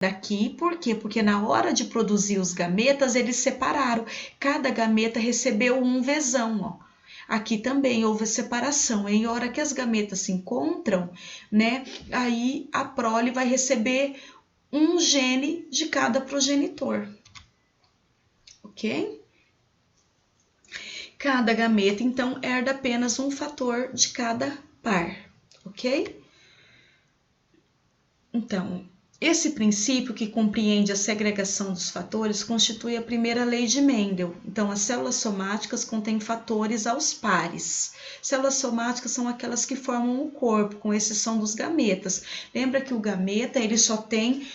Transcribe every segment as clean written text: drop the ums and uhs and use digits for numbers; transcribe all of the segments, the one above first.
daqui, por quê? Porque na hora de produzir os gametas, eles separaram. Cada gameta recebeu um Vzão, ó. Aqui também houve separação. Em hora que as gametas se encontram, né? Aí a prole vai receber um gene de cada progenitor. Ok? Cada gameta, então, herda apenas um fator de cada par. Ok? Então, esse princípio que compreende a segregação dos fatores constitui a primeira lei de Mendel. Então, as células somáticas contêm fatores aos pares. Células somáticas são aquelas que formam o corpo, com exceção dos gametas. Lembra que o gameta ele só tem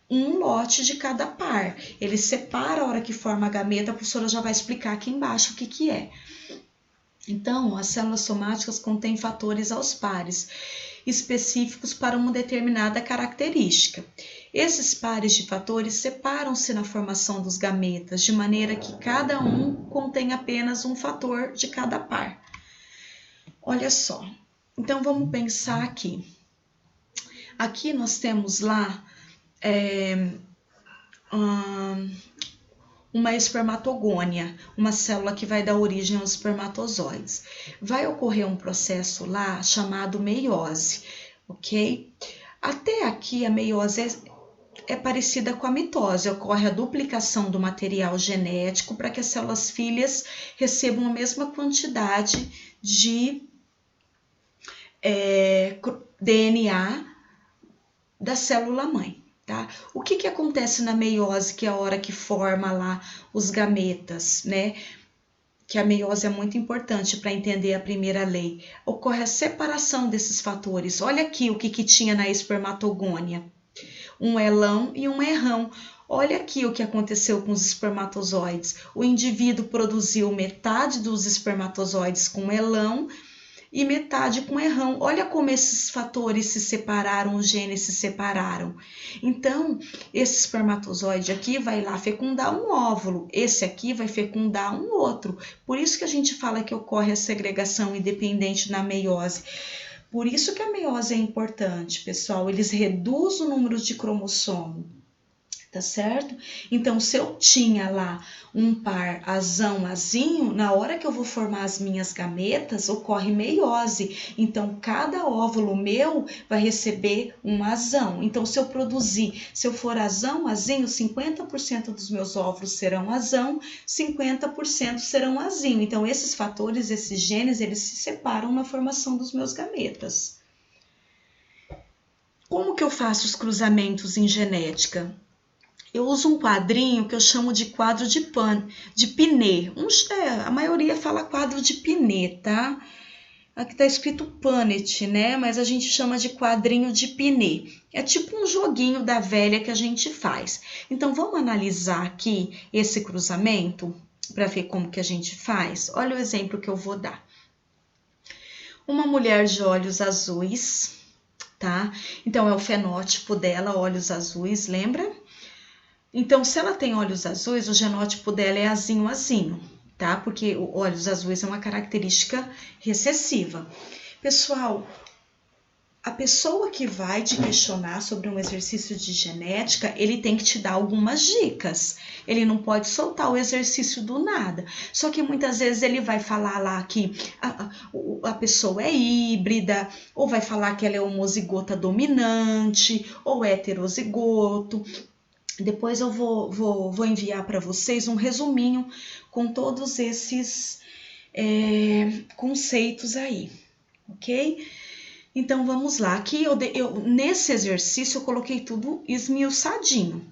um lote de cada par. Ele separa a hora que forma a gameta, a professora já vai explicar aqui embaixo o que é. Então, as células somáticas contêm fatores aos pares, específicos para uma determinada característica. Esses pares de fatores separam-se na formação dos gametas, de maneira que cada um contém apenas um fator de cada par. Olha só, então vamos pensar aqui. Aqui nós temos lá uma espermatogônia, uma célula que vai dar origem aos espermatozoides. Vai ocorrer um processo lá chamado meiose, ok? Até aqui a meiose é parecida com a mitose, ocorre a duplicação do material genético para que as células filhas recebam a mesma quantidade de DNA da célula mãe. Tá? O que acontece na meiose, que é a hora que forma lá os gametas, né? Que a meiose é muito importante para entender a primeira lei. Ocorre a separação desses fatores. Olha aqui o que tinha na espermatogônia. Um elão e um errão. Olha aqui o que aconteceu com os espermatozoides. O indivíduo produziu metade dos espermatozoides com elão e metade com errão. Olha como esses fatores se separaram, os genes se separaram. Então, esse espermatozoide aqui vai lá fecundar um óvulo, esse aqui vai fecundar um outro. Por isso que a gente fala que ocorre a segregação independente na meiose. Por isso que a meiose é importante, pessoal. Eles reduzem o número de cromossomo. Tá certo? Então, se eu tinha lá um par azão-azinho, na hora que eu vou formar as minhas gametas, ocorre meiose. Então, cada óvulo meu vai receber um azão. Então, se eu for azão-azinho, 50% dos meus óvulos serão azão, 50% serão azinho. Então, esses fatores, esses genes, eles se separam na formação dos meus gametas. Como que eu faço os cruzamentos em genética? Eu uso um quadrinho que eu chamo de quadro de Pinet. A maioria fala quadro de Pinet, tá? Aqui tá escrito Punnett, né? Mas a gente chama de quadrinho de Pinet. É tipo um joguinho da velha que a gente faz. Então, vamos analisar aqui esse cruzamento para ver como que a gente faz? Olha o exemplo que eu vou dar. Uma mulher de olhos azuis, tá? Então, é o fenótipo dela, olhos azuis, lembra? Então, se ela tem olhos azuis, o genótipo dela é azinho-azinho, tá? Porque olhos azuis é uma característica recessiva. Pessoal, a pessoa que vai te questionar sobre um exercício de genética, ele tem que te dar algumas dicas. Ele não pode soltar o exercício do nada. Só que muitas vezes ele vai falar lá que a pessoa é híbrida, ou vai falar que ela é homozigota dominante, ou heterozigoto. Depois eu vou enviar para vocês um resuminho com todos esses conceitos aí, ok? Então vamos lá. Aqui nesse exercício eu coloquei tudo esmiuçadinho,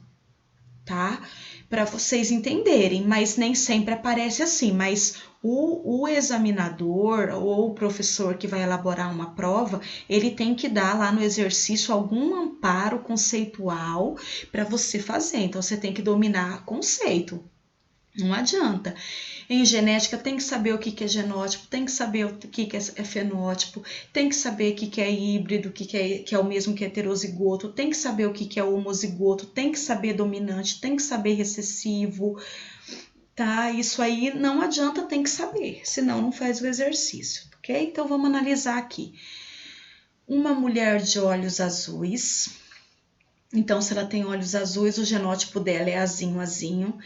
tá? Para vocês entenderem, mas nem sempre aparece assim. Mas o examinador ou o professor que vai elaborar uma prova, ele tem que dar lá no exercício algum amparo conceitual para você fazer. Então, você tem que dominar conceito. Não adianta. Em genética tem que saber o que é genótipo, tem que saber o que é fenótipo, tem que saber o que é híbrido, que é o mesmo que heterozigoto, tem que saber o que é homozigoto, tem que saber dominante, tem que saber recessivo, tá? Isso aí não adianta, tem que saber, senão não faz o exercício, ok? Então vamos analisar aqui. Uma mulher de olhos azuis, Então, se ela tem olhos azuis, o genótipo dela é azinho, azinho.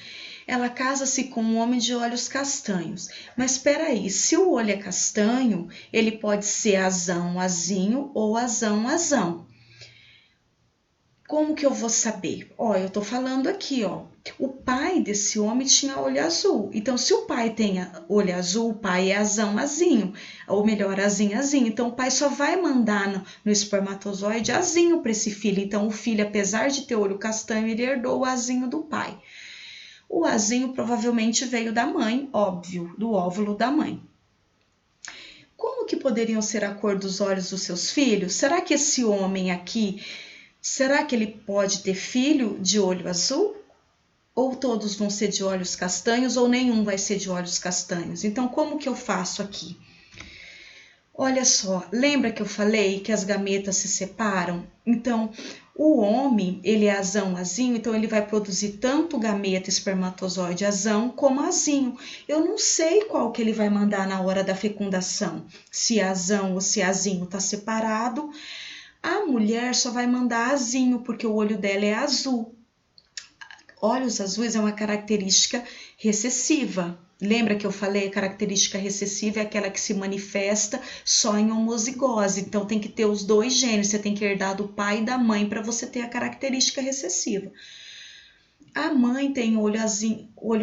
Ela casa-se com um homem de olhos castanhos. Mas espera aí, se o olho é castanho, ele pode ser azão, azinho ou azão, azão. Como que eu vou saber? Ó, eu tô falando aqui, ó. O pai desse homem tinha olho azul. Então, se o pai tem olho azul, o pai é azão, azinho. Ou melhor, azinho, azinho. Então, o pai só vai mandar no espermatozoide azinho para esse filho. Então, o filho, apesar de ter olho castanho, ele herdou o azinho do pai. O azinho provavelmente veio da mãe, óbvio, do óvulo da mãe. Como que poderiam ser a cor dos olhos dos seus filhos? Será que esse homem aqui, será que ele pode ter filho de olho azul? Ou todos vão ser de olhos castanhos, ou nenhum vai ser de olhos castanhos. Então, como que eu faço aqui? Olha só, lembra que eu falei que as gametas se separam? Então, o homem, ele é azão, azinho, então ele vai produzir tanto gameta, espermatozoide azão, como azinho. Eu não sei qual que ele vai mandar na hora da fecundação, se azão ou se azinho está separado. A mulher só vai mandar azinho, porque o olho dela é azul. Olhos azuis é uma característica recessiva. Lembra que eu falei, a característica recessiva é aquela que se manifesta só em homozigose. Então tem que ter os dois genes, você tem que herdar do pai e da mãe para você ter a característica recessiva. A mãe tem olho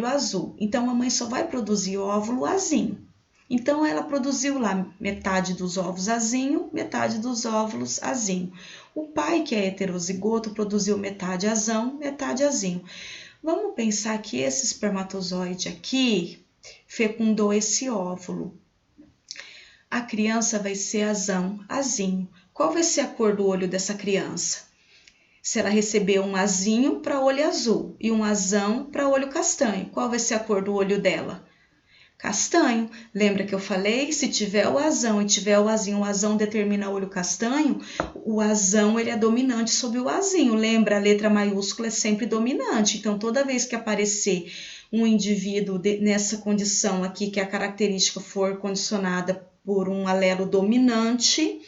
azul, então a mãe só vai produzir óvulo azinho. Então ela produziu lá metade dos ovos azinho, metade dos óvulos azinho. O pai, que é heterozigoto, produziu metade azão, metade azinho. Vamos pensar que esse espermatozoide aqui fecundou esse óvulo. A criança vai ser azão, azinho. Qual vai ser a cor do olho dessa criança? Se ela receber um azinho para olho azul e um azão para olho castanho, qual vai ser a cor do olho dela? Castanho. Lembra que eu falei? Se tiver o azão e tiver o azão determina olho castanho, o azão ele é dominante sobre o azinho. Lembra? A letra maiúscula é sempre dominante. Então, toda vez que aparecer um indivíduo nessa condição aqui, que a característica for condicionada por um alelo dominante,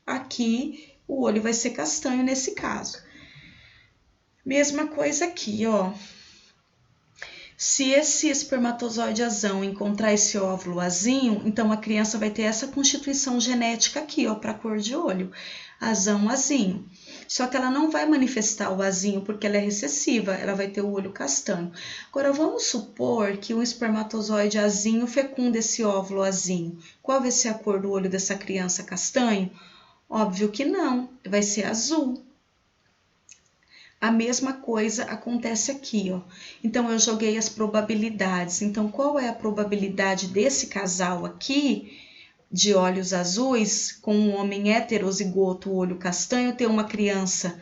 aqui o olho vai ser castanho nesse caso. Mesma coisa aqui, ó. Se esse espermatozoide azão encontrar esse óvulo azinho, então a criança vai ter essa constituição genética aqui, ó, para cor de olho, azão, azinho. Só que ela não vai manifestar o azinho porque ela é recessiva, ela vai ter o olho castanho. Agora vamos supor que um espermatozoide azinho fecunda esse óvulo azinho. Qual vai ser a cor do olho dessa criança? Castanho? Óbvio que não, vai ser azul. A mesma coisa acontece aqui, ó. Então, eu joguei as probabilidades. Então, qual é a probabilidade desse casal aqui, de olhos azuis, com um homem heterozigoto, olho castanho, ter uma criança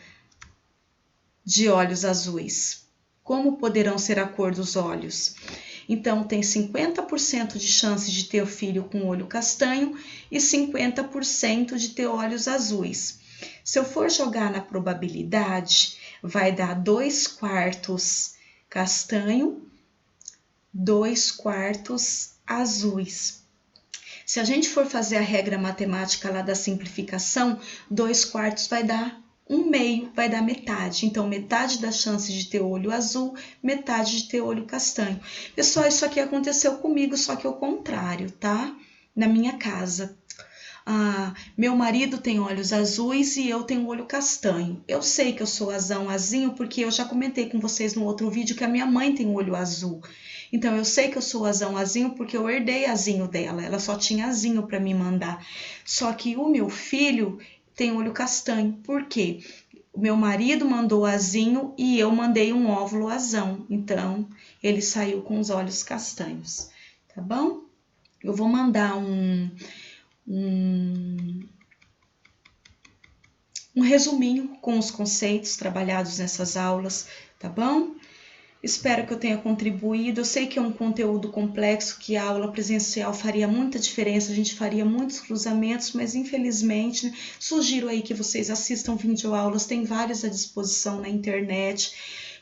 de olhos azuis? Como poderão ser a cor dos olhos? Então, tem 50% de chance de ter o filho com olho castanho e 50% de ter olhos azuis. Se eu for jogar na probabilidade, vai dar 2/4 castanho, 2/4 azuis. Se a gente for fazer a regra matemática lá da simplificação, 2/4 vai dar 1/2, vai dar metade. Então, metade da chance de ter olho azul, metade de ter olho castanho. Pessoal, isso aqui aconteceu comigo, só que ao contrário, tá? Na minha casa. Meu marido tem olhos azuis e eu tenho olho castanho. Eu sei que eu sou azão, azinho, porque eu já comentei com vocês no outro vídeo que a minha mãe tem olho azul. Então, eu sei que eu sou azão, azinho, porque eu herdei azinho dela. Ela só tinha azinho para me mandar. Só que o meu filho tem olho castanho. Por quê? O meu marido mandou azinho e eu mandei um óvulo azão. Então, ele saiu com os olhos castanhos. Tá bom? Eu vou mandar um resuminho com os conceitos trabalhados nessas aulas, tá bom? Espero que eu tenha contribuído. Eu sei que é um conteúdo complexo, que a aula presencial faria muita diferença, a gente faria muitos cruzamentos, mas infelizmente, né, sugiro aí que vocês assistam videoaulas, tem várias à disposição na internet.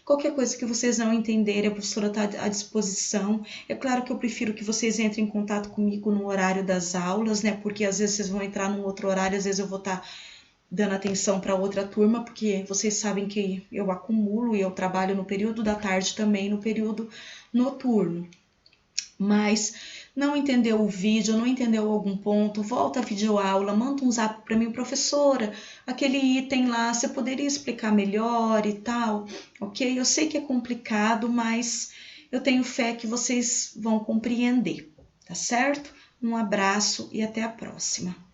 Qualquer coisa que vocês não entenderem, a professora está à disposição. É claro que eu prefiro que vocês entrem em contato comigo no horário das aulas, né? Porque às vezes vocês vão entrar num outro horário, às vezes eu vou estar dando atenção para outra turma, porque vocês sabem que eu acumulo e eu trabalho no período da tarde também, no período noturno. Mas não entendeu o vídeo, não entendeu algum ponto, volta a videoaula, manda um zap para mim, professora, aquele item lá, você poderia explicar melhor e tal, ok? Eu sei que é complicado, mas eu tenho fé que vocês vão compreender, tá certo? Um abraço e até a próxima.